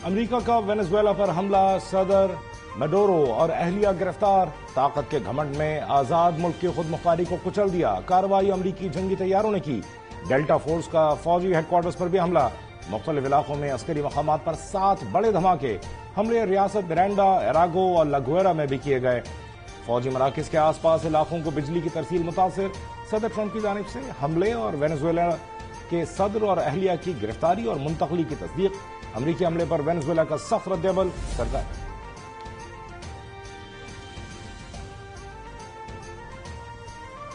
امریکہ کا وینزویلا پر حملہ، صدر مڈورو اور اہلیہ گرفتار، طاقت کے گھمنڈ میں آزاد ملک کی خود مختاری کو کچل دیا، کارروائی امریکی جنگی طیاروں نے کی، ڈیلٹا فورس کا فوجی ہیڈ کوارٹرز پر بھی حملہ، مختلف علاقوں میں عسکری مقامات پر 7 بڑے دھماکے، حملے ریاست برینڈا، ایراگو اور لاگویرا میں بھی کیے گئے، فوجی مراکز کے آس پاس علاقوں کو بجلی کی ترسیل متاثر، صدر ٹرمپ کی جانب سے حملے اور وینزویلا کے صدر اور اہلیہ کی گرفتاری اور منتقلی کی تصدیق، امریکی حملے پر وینزویلا کا سخت رد عمل، سرکار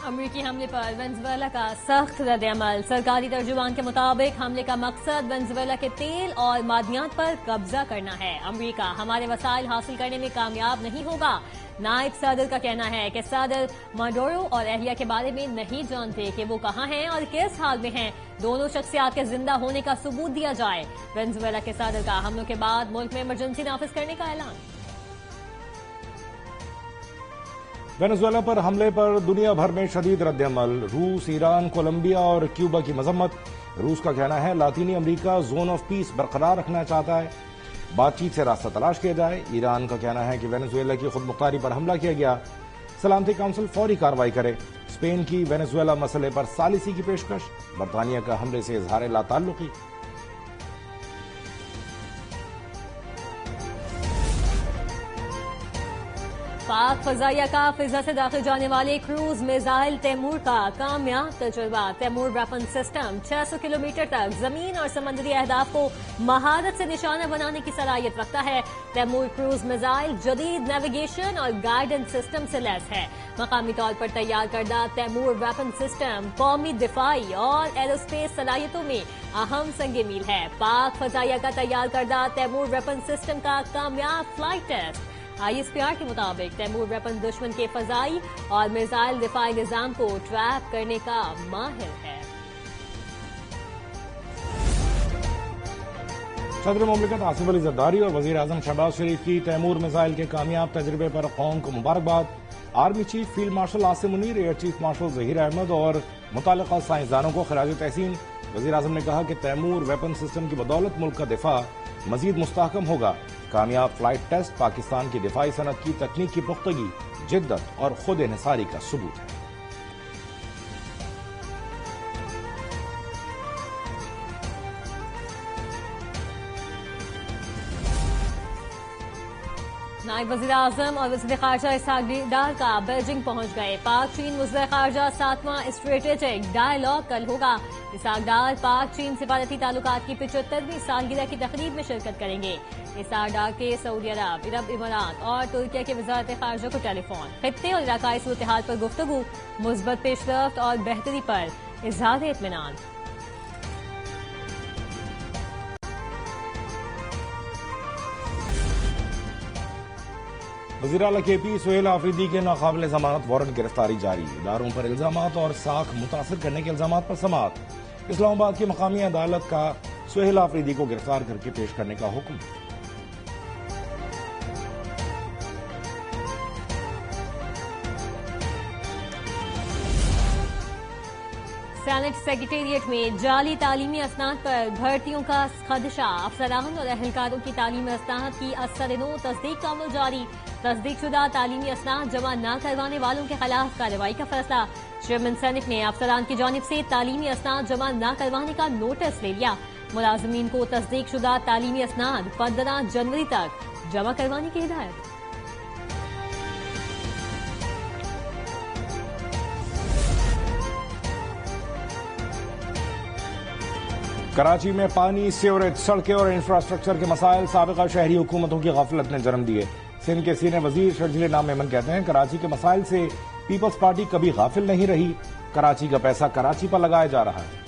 امریکی حملے پر وینزویلا کا سخت رد عمل، سرکاری ترجمان کے مطابق حملے کا مقصد وینزویلا کے تیل اور معدنیات پر قبضہ کرنا ہے۔ امریکہ ہمارے وسائل حاصل کرنے میں کامیاب نہیں ہوگا۔ نائب صدر کا کہنا ہے کہ صدر مڈورو اور اہلیہ کے بارے میں نہیں جانتے کہ وہ کہاں ہیں اور کس حال میں ہیں، دونوں شخصیات کے زندہ ہونے کا ثبوت دیا جائے۔ وینزویلا کے صدر کا حملوں کے بعد ملک میں ایمرجنسی نافذ کرنے کا اعلان۔ وینزویلا پر حملے پر دنیا بھر میں شدید رد عمل، روس، ایران، کولمبیا اور کیوبا کی مذمت، روس کا کہنا ہے لاطینی امریکہ زون آف پیس برقرار رکھنا چاہتا ہے، بات چیت سے راستہ تلاش کیا جائے، ایران کا کہنا ہے کہ وینزویلا کی خود مختاری پر حملہ کیا گیا، سلامتی کونسل فوری کارروائی کرے، اسپین کی وینزویلا مسئلے پر ثالثی کی پیشکش، برطانیہ کا حملے سے اظہار لا تعلقی۔ پاک فضائیہ کا فضا سے داخل جانے والے کروز میزائل تیمور کا کامیاب تجربہ، تیمور ویپن سسٹم 600 کلومیٹر تک زمین اور سمندری اہداف کو مہارت سے نشانہ بنانے کی صلاحیت رکھتا ہے۔ تیمور کروز میزائل جدید نیویگیشن اور گائیڈنس سسٹم سے لیس ہے۔ مقامی طور پر تیار کردہ تیمور ویپن سسٹم قومی دفاعی اور ایروسپیس صلاحیتوں میں اہم سنگ میل ہے۔ پاک فضائیہ کا تیار کردہ تیمور ویپن سسٹم کا کامیاب flight test, I S P R کے مطابق تیمور ویپن دشمن کے فضائی اور میزائل دفاعی نظام کو ٹریپ کرنے کا ماہر ہے۔ صدر مملکت آصف علی زرداری اور وزیر اعظم شہباز شریف کی تیمور میزائل کے کامیاب تجربے پر قوم کو مبارکباد، army chief field marshal Asim Munir, air chief marshal Zaheer Ahmed اور متعلقہ سائنسدانوں کو خراج تحسین۔ وزیر اعظم نے کہا کہ تیمور ویپن سسٹم کی بدولت ملک کا دفاع مزید مستحکم ہوگا۔ کامیاب فلائٹ ٹیسٹ پاکستان کی دفاعی صنعت کی تکنیکی پختگی، جدت اور خود انحصاری کا ثبوت ہے۔ نائب وزیر اعظم اور وزیر خارجہ اسحاق ڈار کا بیجنگ پہنچ گئے۔ پاک چین وزیر خارجہ 7واں اسٹریٹجک ڈائیلاگ کل ہوگا۔ اسحاق ڈار پاک چین سفارتی تعلقات کی 75ویں سالگرہ کی تقریب میں شرکت کریں گے۔ اسحاق ڈار کے سعودی عرب امارات اور ترکیہ کے وزارت خارجہ کو ٹیلی فون، خطے اور علاقائی صورتحال پر گفتگو، مثبت پیش رفت اور بہتری پر اظہار اطمینان۔ وزیر اعلیٰ کے پی سہیل آفریدی کے ناقابل ضمانت وارنٹ گرفتاری جاری، اداروں پر الزامات اور ساکھ متاثر کرنے کے الزامات پر سماعت، اسلام آباد کی مقامی عدالت کا سہیل آفریدی کو گرفتار کر کے پیش کرنے کا حکم۔ سینٹ سیکریٹریٹ میں جعلی تعلیمی اسناد پر بھرتیوں کا خدشہ، افسران اور اہلکاروں کی تعلیمی اسناد کی اثر نو تصدیق کا عمل جاری، تصدیق شدہ تعلیمی اسناد جمع نہ کروانے والوں کے خلاف کارروائی کا فیصلہ، چیئرمین سینٹ نے افسران کی جانب سے تعلیمی اسناد جمع نہ کروانے کا نوٹس لے لیا، ملازمین کو تصدیق شدہ تعلیمی اسناد 15 جنوری تک جمع کروانے کی ہدایت۔ کراچی میں پانی، سیوریج، سڑکیں اور انفراسٹرکچر کے مسائل سابقہ شہری حکومتوں کی غفلت نے جنم دیے۔ سندھ کے سینئر وزیر شرجیل نام میمن کہتے ہیں کراچی کے مسائل سے پیپلز پارٹی کبھی غافل نہیں رہی، کراچی کا پیسہ کراچی پر لگایا جا رہا ہے۔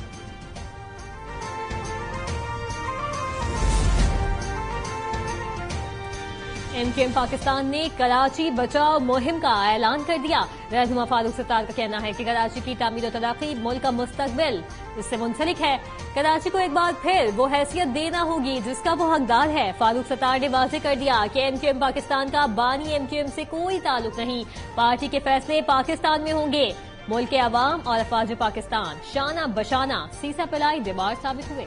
ایم کیو ایم پاکستان نے کراچی بچاؤ مہم کا اعلان کر دیا۔ رہنما فاروق ستار کا کہنا ہے کہ کراچی کی تعمیر و ترقی ملک کا مستقبل اس سے منسلک ہے، کراچی کو ایک بار پھر وہ حیثیت دینا ہوگی جس کا وہ حقدار ہے۔ فاروق ستار نے واضح کر دیا کہ ایم کیو ایم پاکستان کا بانی ایم کیو ایم سے کوئی تعلق نہیں، پارٹی کے فیصلے پاکستان میں ہوں گے۔ ملک کے عوام اور افواج پاکستان شانہ بشانہ سیسا پلائی دیوار ثابت ہوئے۔